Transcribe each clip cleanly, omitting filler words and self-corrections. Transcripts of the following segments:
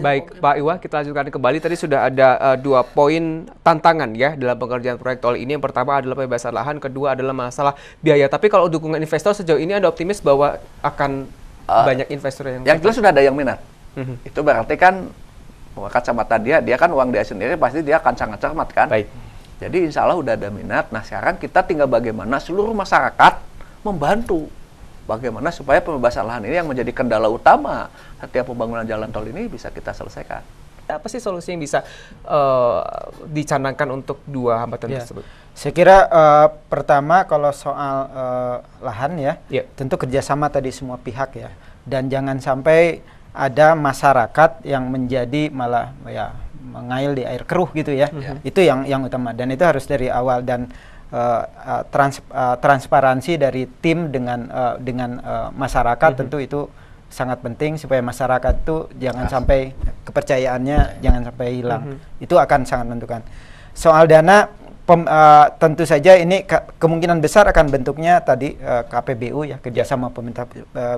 Baik, Pak Iwa, kita lanjutkan kembali. Tadi sudah ada 2 poin tantangan ya dalam pengerjaan proyek tol ini. Yang pertama adalah pembebasan lahan, kedua adalah masalah biaya. Tapi kalau dukungan investor sejauh ini Anda optimis bahwa akan banyak investor yang jelas sudah ada yang minat. Itu berarti kan kacamata dia kan uang dia sendiri, pasti dia akan sangat cermat kan. Baik. Jadi insya Allah udah ada minat. Nah sekarang kita tinggal bagaimana seluruh masyarakat membantu. Bagaimana supaya pembebasan lahan ini yang menjadi kendala utama setiap pembangunan jalan tol ini bisa kita selesaikan. Apa sih solusi yang bisa dicanangkan untuk 2 hambatan tersebut? Saya kira pertama kalau soal lahan ya, tentu kerjasama tadi semua pihak ya. Dan jangan sampai ada masyarakat yang menjadi malah ya mengail di air keruh gitu ya. Itu yang utama dan itu harus dari awal dan transparansi dari tim dengan masyarakat tentu itu sangat penting supaya masyarakat itu jangan sampai kepercayaannya jangan sampai hilang. Itu akan sangat menentukan. Soal dana tentu saja ini kemungkinan besar akan bentuknya tadi KPBU ya, kerjasama pemerintah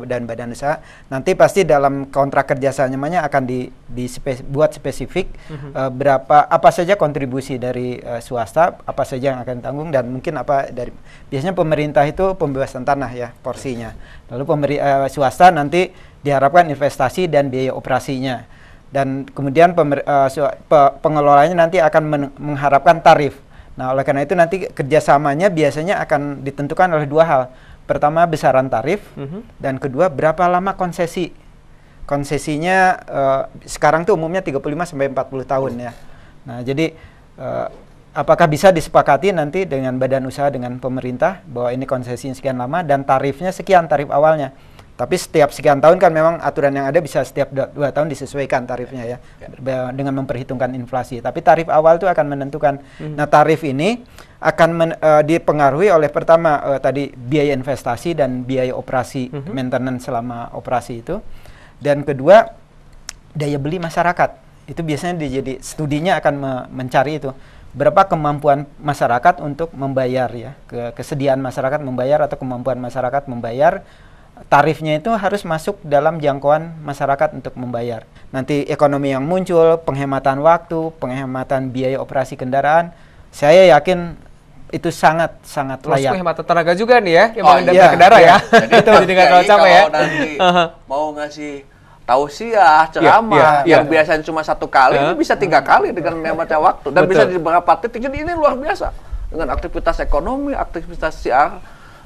dan badan usaha. Nanti pasti dalam kontrak kerjasamanya akan dibuat spesifik apa saja kontribusi dari swasta, apa saja yang akan tanggung dan mungkin apa dari biasanya pemerintah itu pembebasan tanah ya porsinya. Lalu swasta nanti diharapkan investasi dan biaya operasinya. Dan kemudian pengelolanya nanti akan mengharapkan tarif. Nah, oleh karena itu nanti kerjasamanya biasanya akan ditentukan oleh 2 hal. Pertama, besaran tarif, dan kedua, berapa lama konsesi. Konsesinya sekarang tuh umumnya 35-40 tahun ya. Nah, jadi apakah bisa disepakati nanti dengan badan usaha, dengan pemerintah, bahwa ini konsesinya sekian lama, dan tarifnya sekian, tarif awalnya. Tapi setiap sekian tahun kan memang aturan yang ada bisa setiap 2 tahun disesuaikan tarifnya ya, dengan memperhitungkan inflasi. Tapi tarif awal itu akan menentukan. Nah tarif ini akan dipengaruhi oleh pertama tadi biaya investasi dan biaya operasi maintenance selama operasi itu. Dan kedua daya beli masyarakat. Itu biasanya jadi studinya akan mencari itu. Berapa kemampuan masyarakat untuk membayar ya, kesediaan masyarakat membayar atau kemampuan masyarakat membayar. Tarifnya itu harus masuk dalam jangkauan masyarakat untuk membayar. Nanti ekonomi yang muncul, penghematan waktu, penghematan biaya operasi kendaraan, saya yakin itu sangat layak. Penghematan tenaga juga nih ya, yang mengendalikan kendaraan ya. Jadi itu tidak terlalu capek ya. Nanti mau ngasih tausiah, ceramah, yang biasanya cuma 1 kali, ini bisa 3 kali dengan hematnya waktu. Dan bisa di beberapa titik, jadi ini luar biasa. Dengan aktivitas ekonomi, aktivitas siar,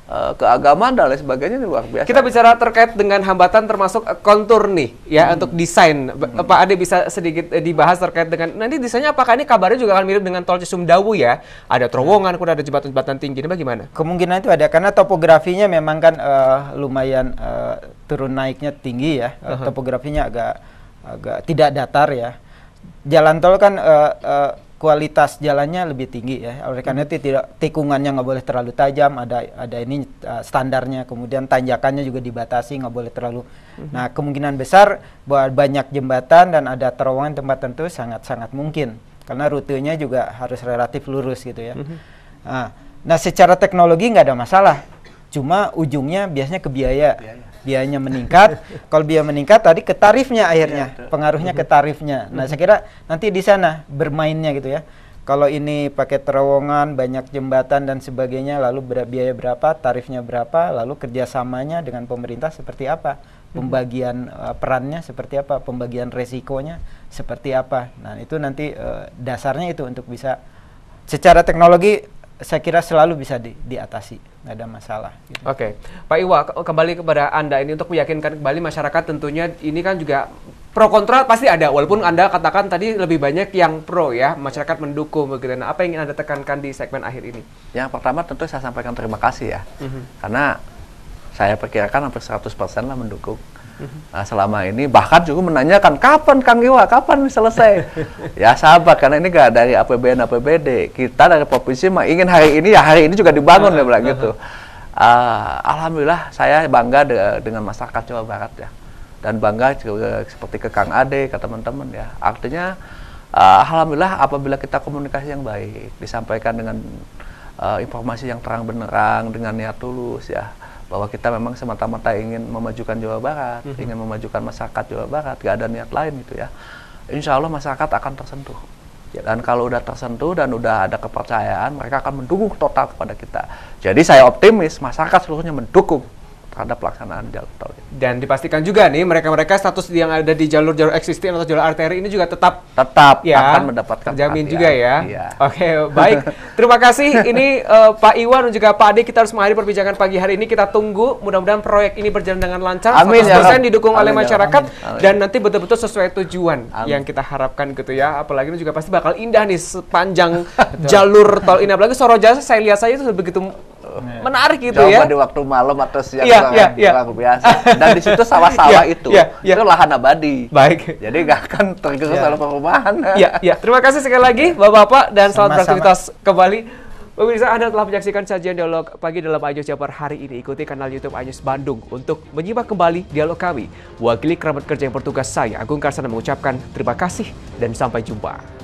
keagamaan dan lain sebagainya ini luar biasa. Kita bicara terkait dengan hambatan termasuk kontur nih ya untuk desain. Pak Ade bisa sedikit dibahas terkait dengan nanti desainnya apakah ini kabarnya juga akan mirip dengan tol Cisumdawu ya? Ada terowongan, kemudian ada jembatan-jembatan tinggi, ini bagaimana? Kemungkinan itu ada karena topografinya memang kan lumayan turun naiknya tinggi ya. Topografinya agak tidak datar ya. Jalan tol kan kualitas jalannya lebih tinggi ya. Oleh karena itu tikungannya nggak boleh terlalu tajam, ada ini standarnya, kemudian tanjakannya juga dibatasi, nggak boleh terlalu. Nah, kemungkinan besar bahwa banyak jembatan dan ada terowongan tempat tertentu sangat mungkin karena rutenya juga harus relatif lurus gitu ya. Nah, secara teknologi nggak ada masalah. Cuma ujungnya biasanya ke biayanya meningkat. Kalau biaya meningkat tadi ke tarifnya akhirnya, pengaruhnya ke tarifnya. Nah, saya kira nanti di sana bermainnya gitu ya. Kalau ini pakai terowongan, banyak jembatan dan sebagainya, lalu biaya berapa, tarifnya berapa, lalu kerjasamanya dengan pemerintah seperti apa, pembagian perannya seperti apa, pembagian resikonya seperti apa. Nah, itu nanti dasarnya itu untuk bisa secara teknologi saya kira selalu bisa diatasi, nggak ada masalah. Gitu. Oke, Pak Iwa, kembali kepada Anda ini untuk meyakinkan kembali masyarakat tentunya ini kan juga pro kontra pasti ada, walaupun Anda katakan tadi lebih banyak yang pro ya, masyarakat mendukung begitu. Nah, apa yang ingin Anda tekankan di segmen akhir ini? Yang pertama tentu saya sampaikan terima kasih ya, karena saya perkirakan hampir 100% lah mendukung. Nah, selama ini bahkan juga menanyakan kapan Kang Iwa, kapan selesai? Ya sabar, karena ini gak dari APBN APBD. Kita dari provinsi mah ingin hari ini ya hari ini juga dibangun ya bilang gitu. Alhamdulillah saya bangga dengan masyarakat Jawa Barat ya, dan bangga juga seperti ke Kang Ade, ke teman-teman ya. Artinya alhamdulillah apabila kita komunikasi yang baik, disampaikan dengan informasi yang terang benderang dengan niat tulus ya, bahwa kita memang semata-mata ingin memajukan Jawa Barat, ingin memajukan masyarakat Jawa Barat, gak ada niat lain gitu ya. insya Allah masyarakat akan tersentuh. Dan kalau udah tersentuh dan udah ada kepercayaan, mereka akan mendukung total kepada kita. Jadi saya optimis masyarakat seluruhnya mendukung terhadap pelaksanaan jalur tol. Dan dipastikan juga nih mereka-mereka status yang ada di jalur-jalur existing atau jalur arteri ini juga tetap ya, akan mendapatkan terjamin perhatian. juga ya. Iya. Oke, baik. Terima kasih. Ini Pak Iwan dan juga Pak Ade, kita harus mengakhiri perbincangan pagi hari ini. Kita tunggu mudah-mudahan proyek ini berjalan dengan lancar, Amin, 100% ya, didukung oleh amin, masyarakat amin. dan nanti betul-betul sesuai tujuan Amin. yang kita harapkan gitu ya. Apalagi ini juga pasti bakal indah nih sepanjang jalur tol ini. Apalagi Sorojasa saya lihat saya itu begitu menarik gitu Coba ya. di waktu malam atau siang Iya. luar biasa. Dan di situ sawah-sawah itu lahan abadi. Baik. Jadi nggak akan tergerus oleh perumahan. Iya. Terima kasih sekali lagi Bapak-bapak dan selamat Sama-sama. beraktivitas kembali. Pemirsa, Anda telah menyaksikan sajian dialog pagi dalam Ayus Jabar hari ini. Ikuti kanal YouTube Ayus Bandung untuk menyimak kembali dialog kami. Wakili kerabat kerja yang bertugas saya, Agung Karsana mengucapkan terima kasih dan sampai jumpa.